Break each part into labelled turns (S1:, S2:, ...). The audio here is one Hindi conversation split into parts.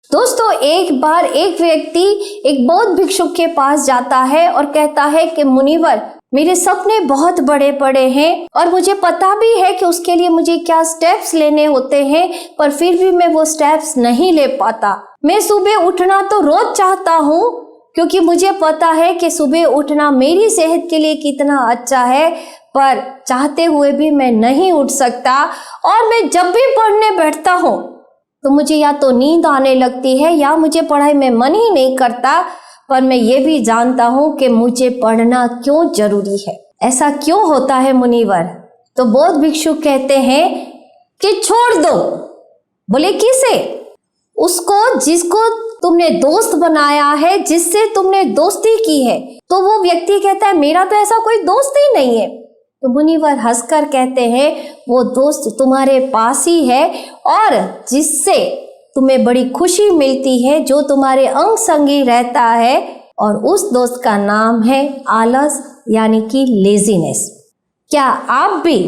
S1: दोस्तों, एक बार एक व्यक्ति एक बौद्ध भिक्षुक के पास जाता है और कहता है कि मुनिवर, मेरे सपने बहुत बड़े बड़े हैं और मुझे पता भी है कि उसके लिए मुझे क्या स्टेप्स लेने होते हैं, पर फिर भी मैं वो स्टेप्स नहीं ले पाता। मैं सुबह उठना तो रोज चाहता हूँ क्योंकि मुझे पता है कि सुबह उठना मेरी सेहत के लिए कितना अच्छा है, पर चाहते हुए भी मैं नहीं उठ सकता और मैं जब भी पढ़ने बैठता हूँ तो मुझे या तो नींद आने लगती है या मुझे पढ़ाई में मन ही नहीं करता। पर मैं ये भी जानता हूँ कि मुझे पढ़ना क्यों जरूरी है। ऐसा क्यों होता है मुनिवर? तो बौद्ध भिक्षुक कहते हैं कि छोड़ दो। बोले किसे? उसको जिसको तुमने दोस्त बनाया है, जिससे तुमने दोस्ती की है। तो वो व्यक्ति कहता है मेरा तो ऐसा कोई दोस्त ही नहीं है। तो मुनिवर हंसकर कहते हैं वो दोस्त तुम्हारे पास ही है और जिससे तुम्हें बड़ी खुशी मिलती है, जो तुम्हारे अंग संगी रहता है, और उस दोस्त का नाम है आलस, यानी कि लेजीनेस। क्या आप भी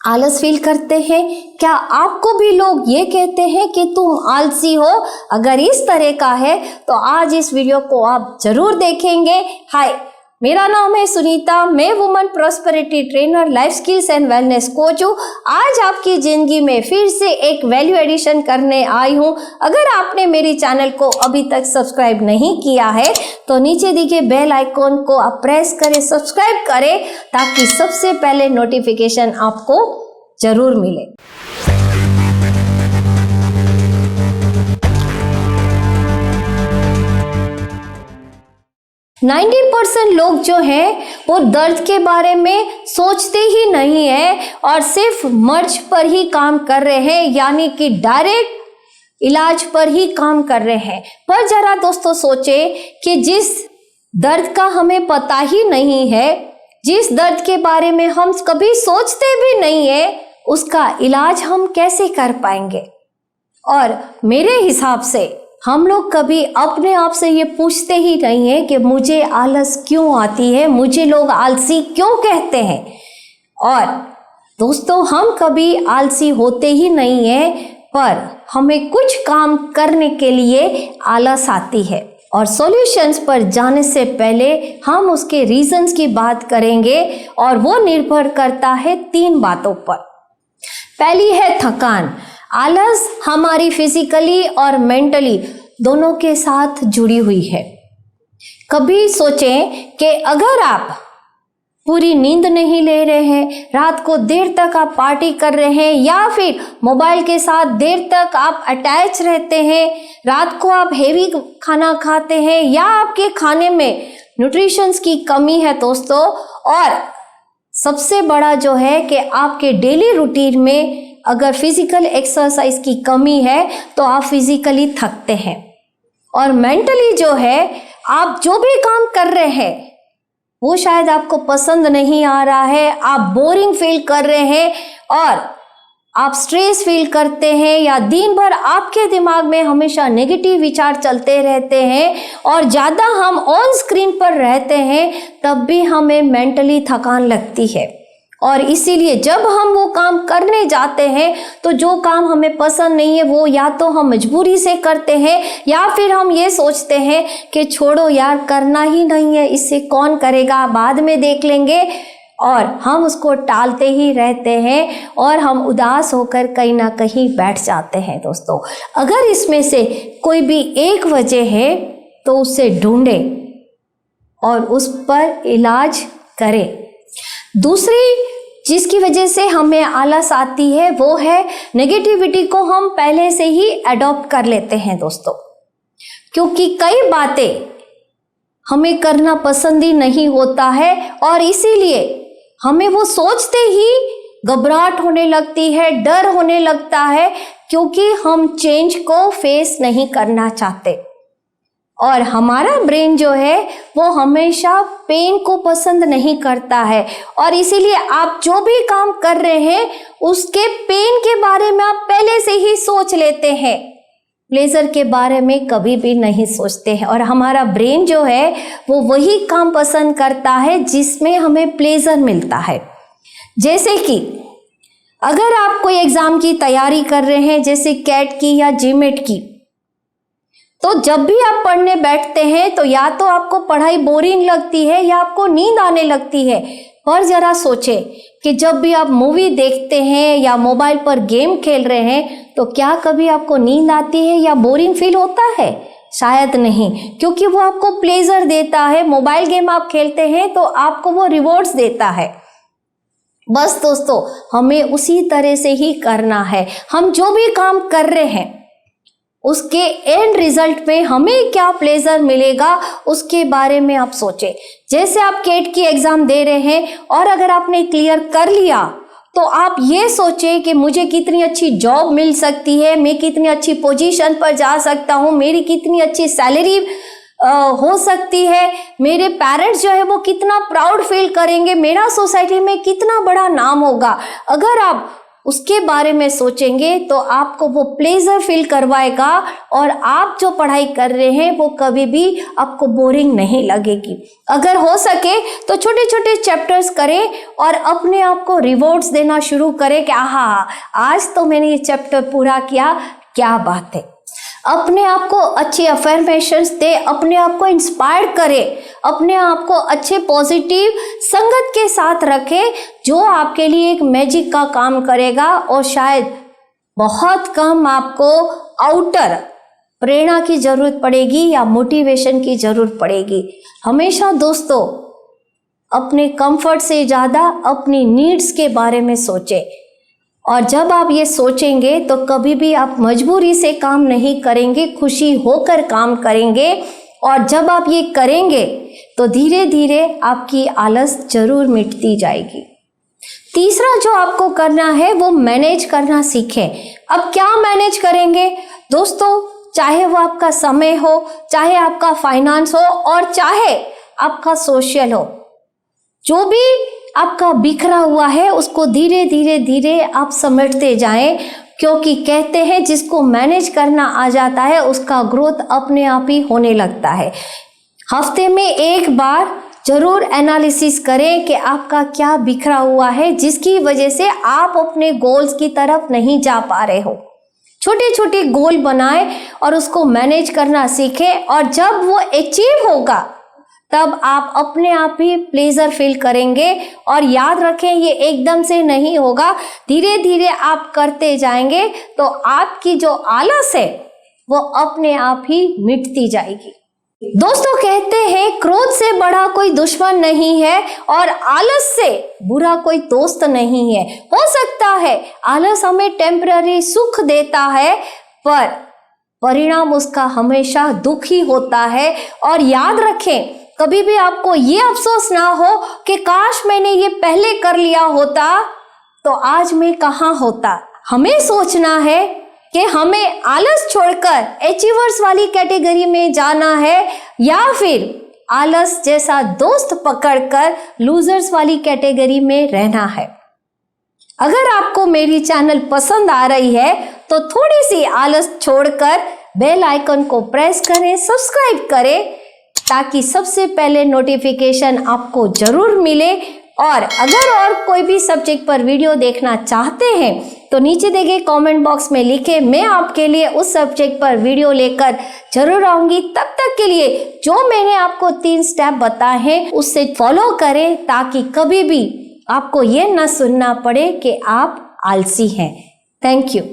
S1: आलस फील करते हैं? क्या आपको भी लोग ये कहते हैं कि तुम आलसी हो? अगर इस तरह का है तो आज इस वीडियो को आप जरूर देखेंगे। हाय, मेरा नाम है सुनीता, मैं woman prosperity trainer, life skills and wellness coach हूँ। आज आपकी जिंदगी में फिर से एक वैल्यू एडिशन करने आई हूँ। अगर आपने मेरी चैनल को अभी तक सब्सक्राइब नहीं किया है तो नीचे दिखे बेल आइकॉन को आप प्रेस करें, सब्सक्राइब करें, ताकि सबसे पहले नोटिफिकेशन आपको जरूर मिले। 90% लोग जो हैं वो दर्द के बारे में सोचते ही नहीं है और सिर्फ मर्ज पर ही काम कर रहे हैं, यानी कि डायरेक्ट इलाज पर ही काम कर रहे हैं। पर जरा दोस्तों सोचे कि जिस दर्द का हमें पता ही नहीं है, जिस दर्द के बारे में हम कभी सोचते भी नहीं है, उसका इलाज हम कैसे कर पाएंगे? और मेरे हिसाब से हम लोग कभी अपने आप से ये पूछते ही नहीं है कि मुझे आलस क्यों आती है, मुझे लोग आलसी क्यों कहते हैं। और दोस्तों, हम कभी आलसी होते ही नहीं है, पर हमें कुछ काम करने के लिए आलस आती है। और सॉल्यूशंस पर जाने से पहले हम उसके रीजंस की बात करेंगे और वो निर्भर करता है 3 बातों पर। पहली है थकान। आलस हमारी फिजिकली और मेंटली दोनों के साथ जुड़ी हुई है। कभी सोचें कि अगर आप पूरी नींद नहीं ले रहे हैं, रात को देर तक आप पार्टी कर रहे हैं, या फिर मोबाइल के साथ देर तक आप अटैच रहते हैं, रात को आप हेवी खाना खाते हैं, या आपके खाने में न्यूट्रिशंस की कमी है दोस्तों, और सबसे बड़ा जो है कि आपके डेली रूटीन में अगर फिजिकल एक्सरसाइज की कमी है तो आप फिजिकली थकते हैं। और मेंटली जो है, आप जो भी काम कर रहे हैं वो शायद आपको पसंद नहीं आ रहा है, आप बोरिंग फील कर रहे हैं और आप स्ट्रेस फील करते हैं, या दिन भर आपके दिमाग में हमेशा नेगेटिव विचार चलते रहते हैं और ज़्यादा हम ऑन स्क्रीन पर रहते हैं, तब भी हमें मेंटली थकान लगती है। और इसीलिए जब हम वो काम करने जाते हैं तो जो काम हमें पसंद नहीं है वो या तो हम मजबूरी से करते हैं, या फिर हम ये सोचते हैं कि छोड़ो यार, करना ही नहीं है, इससे कौन करेगा, बाद में देख लेंगे, और हम उसको टालते ही रहते हैं और हम उदास होकर कहीं ना कहीं बैठ जाते हैं। दोस्तों, अगर इसमें से कोई भी एक वजह है तो उसे ढूंढे और उस पर इलाज करें। दूसरी जिसकी वजह से हमें आलस आती है वो है नेगेटिविटी को हम पहले से ही अडॉप्ट कर लेते हैं दोस्तों, क्योंकि कई बातें हमें करना पसंद ही नहीं होता है और इसीलिए हमें वो सोचते ही घबराहट होने लगती है, डर होने लगता है, क्योंकि हम चेंज को फेस नहीं करना चाहते। और हमारा ब्रेन जो है वो हमेशा पेन को पसंद नहीं करता है, और इसीलिए आप जो भी काम कर रहे हैं उसके पेन के बारे में आप पहले से ही सोच लेते हैं, प्लेजर के बारे में कभी भी नहीं सोचते हैं। और हमारा ब्रेन जो है वो वही काम पसंद करता है जिसमें हमें प्लेजर मिलता है। जैसे कि अगर आप कोई एग्जाम की तैयारी कर रहे हैं, जैसे कैट की या जीमेट की, तो जब भी आप पढ़ने बैठते हैं तो या तो आपको पढ़ाई बोरिंग लगती है या आपको नींद आने लगती है। पर जरा सोचें कि जब भी आप मूवी देखते हैं या मोबाइल पर गेम खेल रहे हैं तो क्या कभी आपको नींद आती है या बोरिंग फील होता है? शायद नहीं, क्योंकि वो आपको प्लेजर देता है। मोबाइल गेम आप खेलते हैं तो आपको वो रिवॉर्ड्स देता है। बस दोस्तों, हमें उसी तरह से ही करना है। हम जो भी काम कर रहे हैं उसके एंड रिजल्ट में हमें क्या प्लेजर मिलेगा उसके बारे में आप सोचें। जैसे आप केट की एग्जाम दे रहे हैं और अगर आपने क्लियर कर लिया तो आप ये सोचें कि मुझे कितनी अच्छी जॉब मिल सकती है, मैं कितनी अच्छी पोजीशन पर जा सकता हूँ, मेरी कितनी अच्छी सैलरी हो सकती है, मेरे पेरेंट्स जो है वो कितना प्राउड फील करेंगे, मेरा सोसाइटी में कितना बड़ा नाम होगा। अगर आप उसके बारे में सोचेंगे तो आपको वो प्लेजर फील करवाएगा और आप जो पढ़ाई कर रहे हैं वो कभी भी आपको बोरिंग नहीं लगेगी। अगर हो सके तो छोटे छोटे चैप्टर्स करें और अपने आप को रिवॉर्ड्स देना शुरू करें कि आहा, आज तो मैंने ये चैप्टर पूरा किया, क्या बात है। अपने आप को अच्छी अफर्मेशंस दे, अपने आप को इंस्पायर करे, अपने आप को अच्छे पॉजिटिव संगत के साथ रखे जो आपके लिए एक मैजिक का काम करेगा और शायद बहुत कम आपको आउटर प्रेरणा की जरूरत पड़ेगी या मोटिवेशन की जरूरत पड़ेगी। हमेशा दोस्तों अपने कंफर्ट से ज़्यादा अपनी नीड्स के बारे में सोचें और जब आप ये सोचेंगे तो कभी भी आप मजबूरी से काम नहीं करेंगे, खुशी होकर काम करेंगे। और जब आप ये करेंगे तो धीरे धीरे आपकी आलस जरूर मिटती जाएगी। तीसरा जो आपको करना है वो मैनेज करना सीखें। अब क्या मैनेज करेंगे दोस्तों? चाहे वो आपका समय हो, चाहे आपका फाइनेंस हो और चाहे आपका सोशल हो, जो भी आपका बिखरा हुआ है उसको धीरे धीरे धीरे आप समेटते जाएं, क्योंकि कहते हैं जिसको मैनेज करना आ जाता है उसका ग्रोथ अपने आप ही होने लगता है। हफ्ते में एक बार जरूर एनालिसिस करें कि आपका क्या बिखरा हुआ है जिसकी वजह से आप अपने गोल्स की तरफ नहीं जा पा रहे हो। छोटे छोटे गोल बनाएं और उसको मैनेज करना सीखें और जब वो अचीव होगा तब आप अपने आप ही प्लेजर फील करेंगे। और याद रखें ये एकदम से नहीं होगा, धीरे धीरे आप करते जाएंगे तो आपकी जो आलस है वो अपने आप ही मिटती जाएगी। दोस्तों कहते हैं क्रोध से बड़ा कोई दुश्मन नहीं है और आलस से बुरा कोई दोस्त नहीं है। हो सकता है आलस हमें टेम्पररी सुख देता है पर परिणाम उसका हमेशा दुख ही होता है। और याद रखें कभी भी आपको ये अफसोस ना हो कि काश मैंने ये पहले कर लिया होता तो आज मैं कहाँ होता। हमें सोचना है कि हमें आलस छोड़कर अचीवर्स वाली कैटेगरी में जाना है या फिर आलस जैसा दोस्त पकड़कर लूजर्स वाली कैटेगरी में रहना है। अगर आपको मेरी चैनल पसंद आ रही है तो थोड़ी सी आलस छोड़कर बेल आइकन को प्रेस करें, सब्सक्राइब करें ताकि सबसे पहले नोटिफिकेशन आपको जरूर मिले। और अगर और कोई भी सब्जेक्ट पर वीडियो देखना चाहते हैं तो नीचे दिए गए कमेंट बॉक्स में लिखें, मैं आपके लिए उस सब्जेक्ट पर वीडियो लेकर जरूर आऊंगी। तब तक के लिए जो मैंने आपको 3 स्टेप बताए हैं उससे फॉलो करें ताकि कभी भी आपको ये ना सुनना पड़े कि आप आलसी हैं। Thank you.